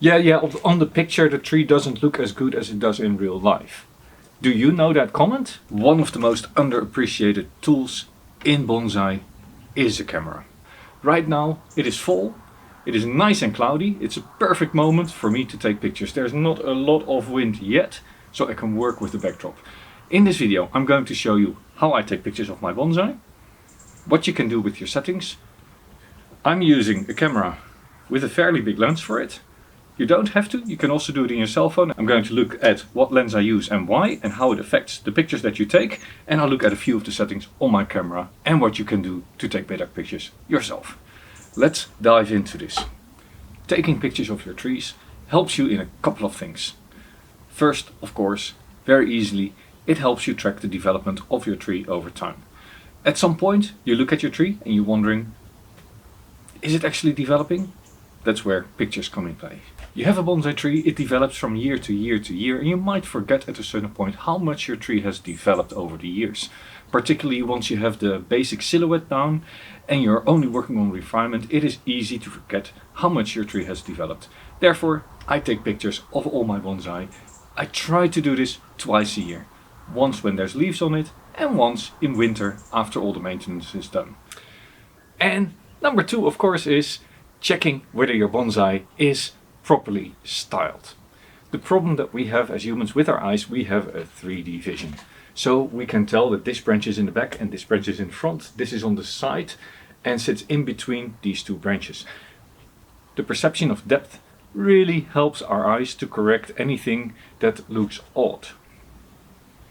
Yeah, on the picture the tree doesn't look as good as it does in real life. Do you know that comment? One of the most underappreciated tools in bonsai is a camera. Right now it is fall, it is nice and cloudy, it's a perfect moment for me to take pictures. There's not a lot of wind yet, so I can work with the backdrop. In this video I'm going to show you how I take pictures of my bonsai, what you can do with your settings. I'm using a camera with a fairly big lens for it. You don't have to, you can also do it in your cell phone. I'm going to look at what lens I use and why and how it affects the pictures that you take, and I'll look at a few of the settings on my camera and what you can do to take better pictures yourself. Let's dive into this. Taking pictures of your trees helps you in a couple of things. First, of course, very easily, it helps you track the development of your tree over time. At some point you look at your tree and you're wondering, is it actually developing? That's where pictures come in play. You have a bonsai tree, it develops from year to year to year, and you might forget at a certain point how much your tree has developed over the years. Particularly once you have the basic silhouette down and you're only working on refinement, it is easy to forget how much your tree has developed. Therefore, I take pictures of all my bonsai. I try to do this twice a year. Once when there's leaves on it and once in winter after all the maintenance is done. And number two, of course, is checking whether your bonsai is properly styled. The problem that we have as humans with our eyes, we have a 3D vision. So we can tell that this branch is in the back and this branch is in front, this is on the side and sits in between these two branches. The perception of depth really helps our eyes to correct anything that looks odd.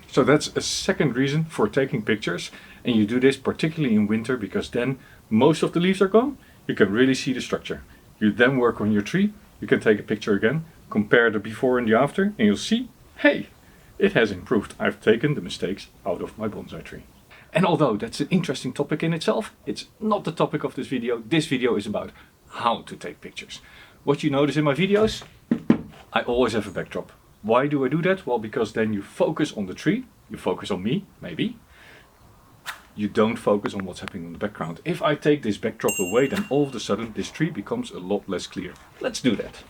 So that's a second reason for taking pictures, and you do this particularly in winter because then most of the leaves are gone. You can really see the structure. You then work on your tree, you can take a picture again, compare the before and the after, and you'll see, hey, it has improved. I've taken the mistakes out of my bonsai tree. And although that's an interesting topic in itself, it's not the topic of this video. This video is about how to take pictures. What you notice in my videos, I always have a backdrop. Why do I do that? Well, because then you focus on the tree, you focus on me, maybe. You don't focus on what's happening in the background. If I take this backdrop away, then all of a sudden this tree becomes a lot less clear. Let's do that.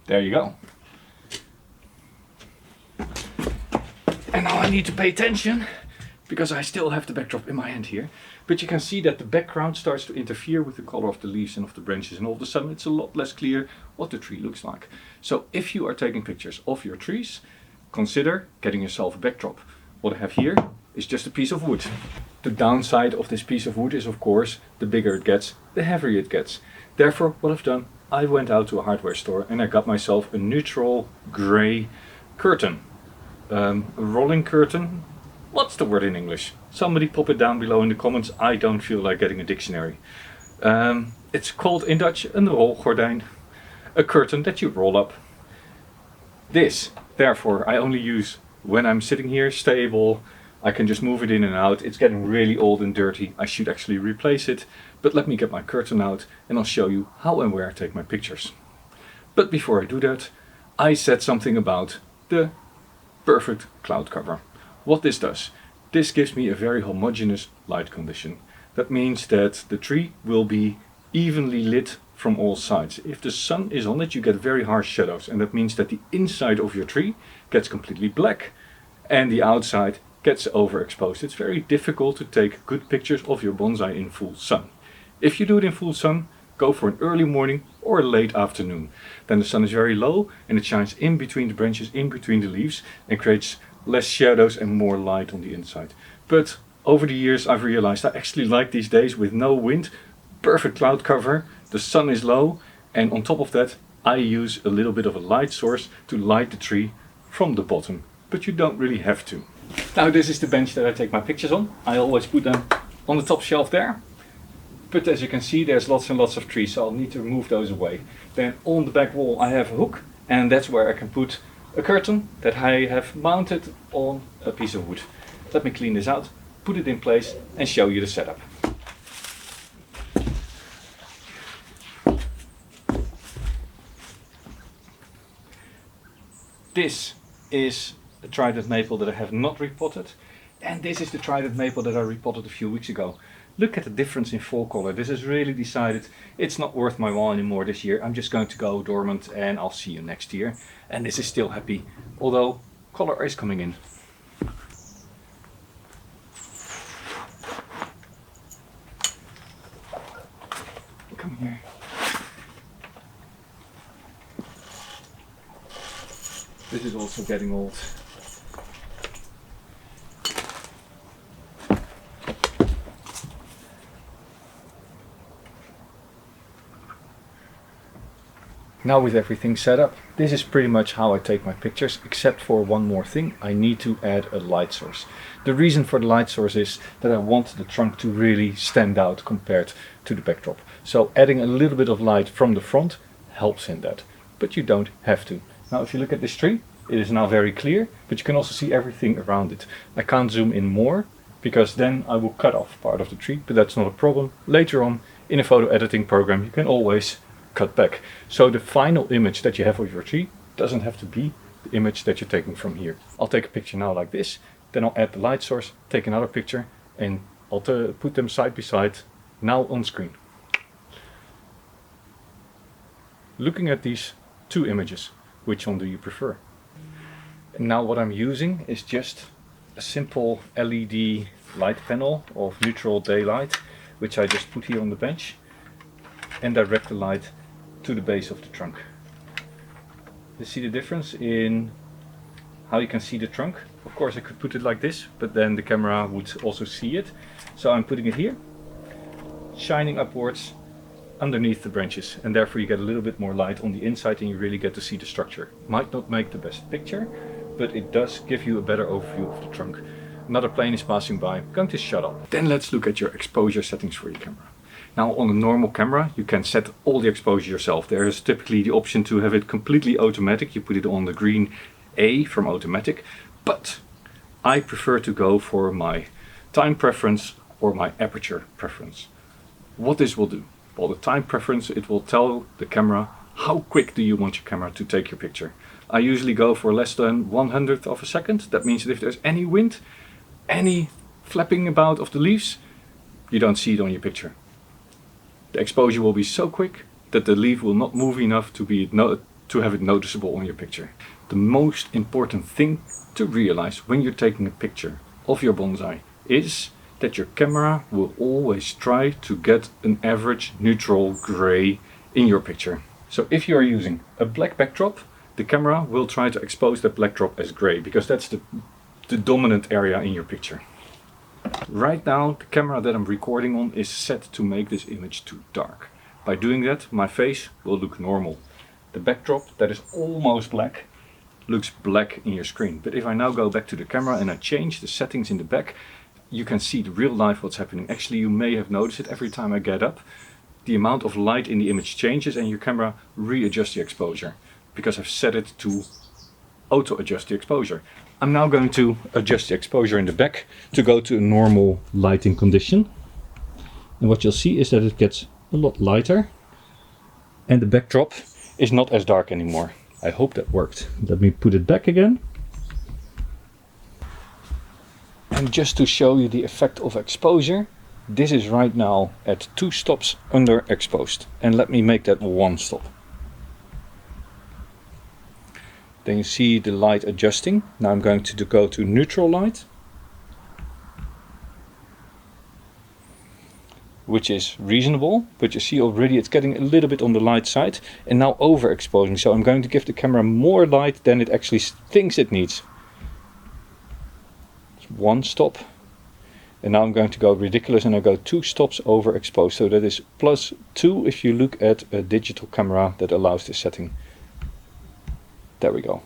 There you go. And now I need to pay attention because I still have the backdrop in my hand here. But you can see that the background starts to interfere with the color of the leaves and of the branches, and all of a sudden it's a lot less clear what the tree looks like. So if you are taking pictures of your trees, consider getting yourself a backdrop. What I have here is just a piece of wood. The downside of this piece of wood is, of course, the bigger it gets, the heavier it gets. Therefore, what I've done, I went out to a hardware store and I got myself a neutral grey curtain. A rolling curtain. What's the word in English? Somebody pop it down below in the comments. I don't feel like getting a dictionary. It's called in Dutch een rolgordijn. A curtain that you roll up. This, therefore, I only use when I'm sitting here stable. I can just move it in and out. It's getting really old and dirty. I should actually replace it. But let me get my curtain out and I'll show you how and where I take my pictures. But before I do that, I said something about the perfect cloud cover. What this does, this gives me a very homogeneous light condition. That means that the tree will be evenly lit from all sides. If the sun is on it, you get very harsh shadows, and that means that the inside of your tree gets completely black and the outside gets overexposed. It's very difficult to take good pictures of your bonsai in full sun. If you do it in full sun, go for an early morning or a late afternoon. Then the sun is very low and it shines in between the branches, in between the leaves, and creates less shadows and more light on the inside. But over the years I've realized I actually like these days with no wind, perfect cloud cover, the sun is low, and on top of that I use a little bit of a light source to light the tree from the bottom. But you don't really have to. Now this is the bench that I take my pictures on. I always put them on the top shelf there. But as you can see, there's lots and lots of trees, so I'll need to move those away. Then on the back wall I have a hook, and that's where I can put a curtain that I have mounted on a piece of wood. Let me clean this out, put it in place and show you the setup. This is a trident maple that I have not repotted, and this is the trident maple that I repotted a few weeks ago. Look at the difference in fall color. This is really decided it's not worth my while anymore this year. I'm just going to go dormant and I'll see you next year. And this is still happy, although color is coming in. Come here. This is also getting old. Now with everything set up, this is pretty much how I take my pictures, except for one more thing. I need to add a light source. The reason for the light source is that I want the trunk to really stand out compared to the backdrop. So adding a little bit of light from the front helps in that, but you don't have to. Now if you look at this tree, it is now very clear, but you can also see everything around it. I can't zoom in more, because then I will cut off part of the tree, but that's not a problem. Later on, in a photo editing program, you can always cut back. So the final image that you have of your tree doesn't have to be the image that you're taking from here. I'll take a picture now like this, then I'll add the light source, take another picture, and I'll put them side by side, now on screen. Looking at these two images, which one do you prefer? And now what I'm using is just a simple LED light panel of neutral daylight, which I just put here on the bench and direct the light to the base of the trunk. You see the difference in how you can see the trunk? Of course I could put it like this, but then the camera would also see it. So I'm putting it here, shining upwards underneath the branches, and therefore you get a little bit more light on the inside and you really get to see the structure. Might not make the best picture, but it does give you a better overview of the trunk. Another plane is passing by, I'm going to shut up. Then let's look at your exposure settings for your camera. Now on a normal camera you can set all the exposure yourself. There is typically the option to have it completely automatic. You put it on the green A from automatic, but I prefer to go for my time preference or my aperture preference. What this will do? Well, the time preference, it will tell the camera how quick do you want your camera to take your picture. I usually go for less than 1/100th of a second. That means that if there's any wind, any flapping about of the leaves, you don't see it on your picture. The exposure will be so quick that the leaf will not move enough to have it noticeable on your picture. The most important thing to realize when you're taking a picture of your bonsai is that your camera will always try to get an average neutral gray in your picture. So if you are using a black backdrop, the camera will try to expose that backdrop as gray, because that's the dominant area in your picture. Right now the camera that I'm recording on is set to make this image too dark. By doing that, my face will look normal. The backdrop that is almost black looks black in your screen. But if I now go back to the camera and I change the settings in the back, you can see the real life what's happening. Actually, you may have noticed it every time I get up. The amount of light in the image changes and your camera readjusts the exposure, because I've set it to auto adjust the exposure. I'm now going to adjust the exposure in the back to go to a normal lighting condition. And what you'll see is that it gets a lot lighter and the backdrop is not as dark anymore. I hope that worked. Let me put it back again. And just to show you the effect of exposure, this is right now at 2 stops underexposed. And let me make that 1 stop. Then you see the light adjusting. Now I'm going to go to neutral light, which is reasonable, but you see already it's getting a little bit on the light side and now overexposing. So I'm going to give the camera more light than it actually thinks it needs. 1 stop. And now I'm going to go ridiculous and I go 2 stops overexposed. So that is +2 if you look at a digital camera that allows this setting. There we go.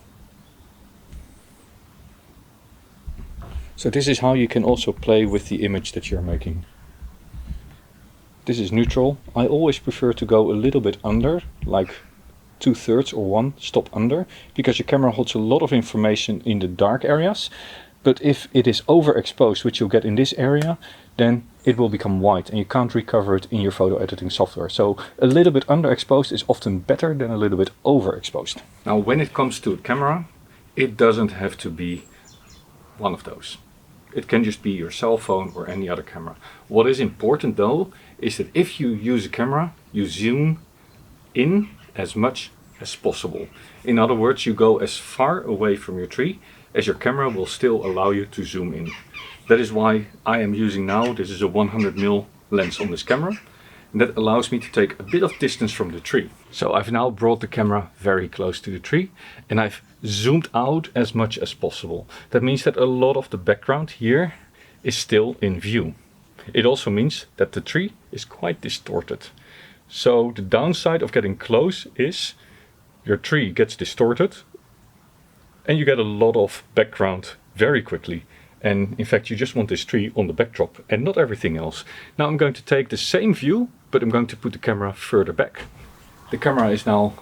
So this is how you can also play with the image that you're making. This is neutral. I always prefer to go a little bit under, like 2/3 or 1 stop under, because your camera holds a lot of information in the dark areas. But if it is overexposed, which you'll get in this area, then it will become white and you can't recover it in your photo editing software. So a little bit underexposed is often better than a little bit overexposed. Now when it comes to a camera, it doesn't have to be one of those. It can just be your cell phone or any other camera. What is important though is that if you use a camera, you zoom in as much as possible. In other words, you go as far away from your tree as your camera will still allow you to zoom in. That is why I am using now, this is a 100mm lens on this camera, and that allows me to take a bit of distance from the tree. So I've now brought the camera very close to the tree and I've zoomed out as much as possible. That means that a lot of the background here is still in view. It also means that the tree is quite distorted. So the downside of getting close is your tree gets distorted and you get a lot of background very quickly. And in fact, you just want this tree on the backdrop and not everything else. Now I'm going to take the same view, but I'm going to put the camera further back. The camera is now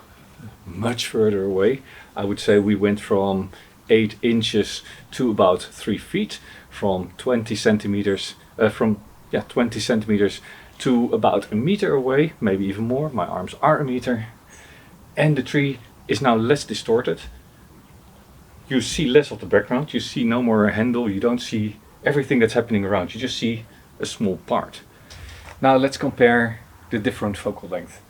much further away. I would say we went from 8 inches to about 3 feet, from 20 centimeters, from 20 centimeters to about a meter away, maybe even more. My arms are a meter. And the tree is now less distorted. You see less of the background, you see no more handle, you don't see everything that's happening around, you just see a small part. Now let's compare the different focal length.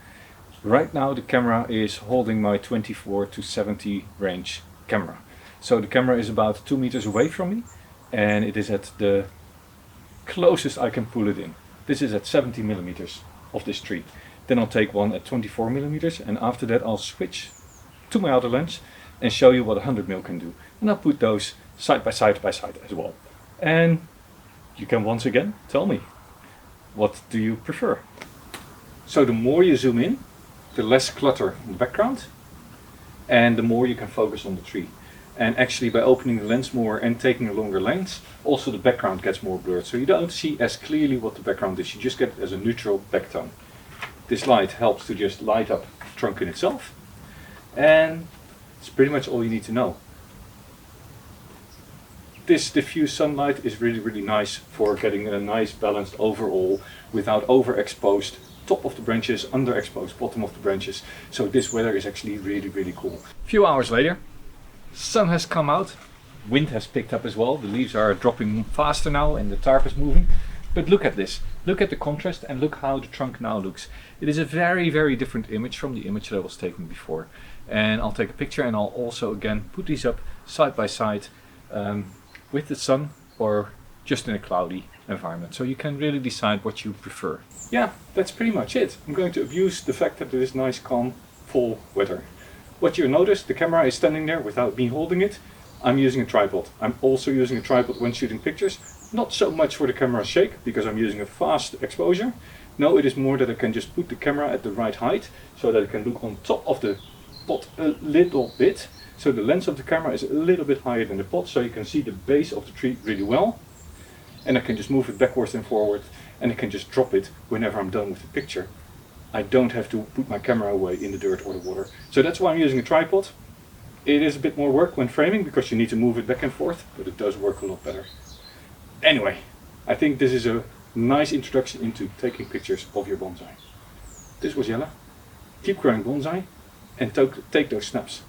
Right now the camera is holding my 24 to 70 range camera. So the camera is about 2 meters away from me and it is at the closest I can pull it in. This is at 70 millimeters of this tree. Then I'll take one at 24 millimeters and after that I'll switch to my other lens and show you what 100mm can do. And I'll put those side by side as well. And you can once again tell me, what do you prefer? So the more you zoom in, the less clutter in the background and the more you can focus on the tree. And actually by opening the lens more and taking a longer lens, also the background gets more blurred. So you don't see as clearly what the background is, you just get it as a neutral backtone. This light helps to just light up the trunk in itself. And it's pretty much all you need to know. This diffuse sunlight is really nice for getting a nice balanced overall without overexposed top of the branches, underexposed bottom of the branches. So this weather is actually really cool. A few hours later, sun has come out, wind has picked up as well, the leaves are dropping faster now and the tarp is moving. But look at this, look at the contrast and look how the trunk now looks. It is a very different image from the image that I was taking before. And I'll take a picture and I'll also again put these up side by side with the sun or just in a cloudy environment. So you can really decide what you prefer. Yeah, that's pretty much it. I'm going to abuse the fact that it is nice, calm, fall weather. What you notice, the camera is standing there without me holding it. I'm using a tripod. I'm also using a tripod when shooting pictures. Not so much for the camera shake, because I'm using a fast exposure. No, it is more that I can just put the camera at the right height, so that it can look on top of the pot a little bit. So the lens of the camera is a little bit higher than the pot, so you can see the base of the tree really well. And I can just move it backwards and forward, and I can just drop it whenever I'm done with the picture. I don't have to put my camera away in the dirt or the water. So that's why I'm using a tripod. It is a bit more work when framing, because you need to move it back and forth, but it does work a lot better. Anyway, I think this is a nice introduction into taking pictures of your bonsai. This was Jelle. Keep growing bonsai and take those snaps.